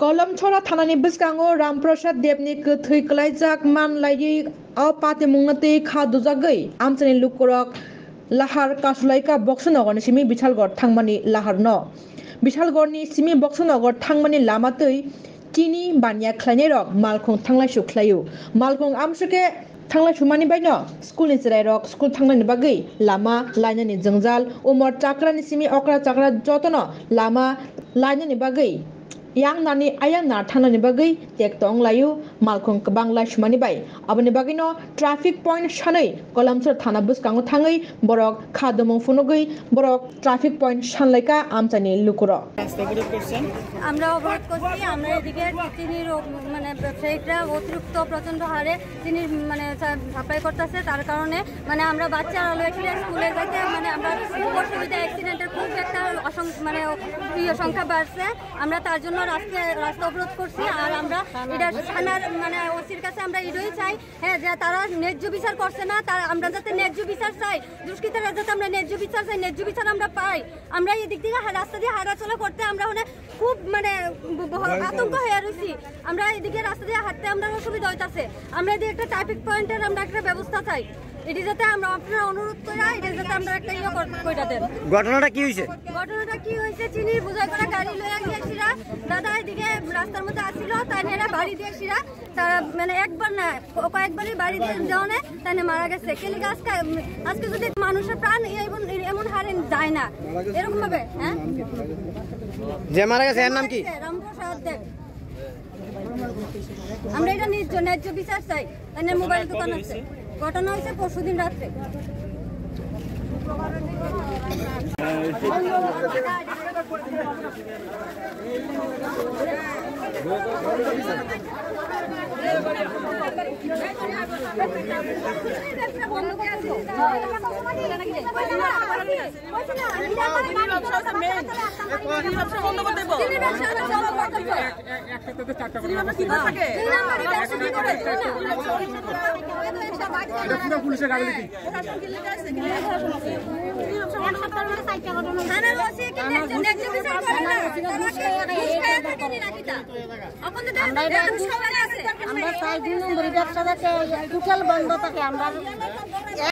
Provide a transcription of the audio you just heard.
कलमछरा थानानि बिस्कांगो रामप्रसाद देवनि गोथै गलायजाक मानलायै पातिमुंगते खादुजागै आमचनि लुकरक लाहार कासुलायका बक्सनगरनि सिमी बिछालगड़ थांमानि लाहार न बिछालगड़नि सिमी बक्सनगर थांमानि लामातै तिनि बानिया ख्लायनाय रक मालखं थांलाय सुख्लायो मालखं आमसुके थांलाय सुमानि बायनो स्कुलनि जिराय रक स्कुल थांनायनि बागै लामा लायनानि जंजाल उमर चाक्रानि सिमी अक्रा चाक्रा जतन लामा लायनानि बागै yang nani ayang na thanani bagai tek tong layu malkhong kabangla shumani bai abani bagai no traffic point shanai kolamsar thana buskango thangai borok khadamong phunogoi borok traffic point shanlaika amchani lukuro আমরা অবরোধ করছি আমরা এদিকে চিনির মানে ব্যবসায়ীরা অতিরিক্ত প্রচন্ড হারে চিনির মানে সাপ্লাই করতেছে তার কারণে মানে আমরা বাচ্চারা লয়ে স্কুলে যাইতে মানে আমরা অসুবিধা অ্যাক্সিডেন্টের খুব একটা মানে প্রিয় সংখ্যা বাড়ছে আমরা তার জন্য রাস্তা অবরোধ করছি আর আমরা এটা থানার মানে ওসির কাছে আমরা এটাই চাই হ্যাঁ যে তারা ন্যায্য বিচার করছে না তার আমরা যাতে ন্যায্য বিচার চাই দুষ্কৃতীরা যাতে আমরা ন্যায্য বিচার চাই ন্যায্য বিচার আমরা পাই আমরা এই দিক থেকে রাস্তা দিয়ে হাঁটাচলা করতে আমরা খুব মানে আতঙ্ক হয়ে রয়েছি আমরা এদিকে রাস্তা দিয়ে হাঁটতে আমরা অসুবিধা হইতাছে আমরা এদিকে একটা ট্রাফিক পয়েন্টের আমরা একটা ব্যবস্থা চাই এটি যাতে আমরা আপনারা অনুরোধ করা এটা যাতে আমরা একটা কইরা দেন ঘটনাটা কি হয়েছে চিনি বুঝাই করা গাড়ি লয়ে গিয়েছিরা দাদা এদিকে রাস্তার মধ্যে আসছিল তাই এরা বাড়ি দিয়েছিরা তারা মানে একবার না কয়েকবারই বাড়ি দিয়ে যাওনে তাই মারা গেছে কেলিকা আজকে যদি মানুষের প্রাণ এমন হারে যায় না এরকম ভাবে হ্যাঁ যে মারা গেছে এর নাম কি রামপ্রসাদ দেব আমরা এটা ন্যায্য বিচার চাই তাই মোবাইল দোকান আছে ঘটনা হয়েছে পরশুদিন রাত্রে আমরা 4 নম্বরের ব্যবসা টোটাল বন্ধ থাকে আমরা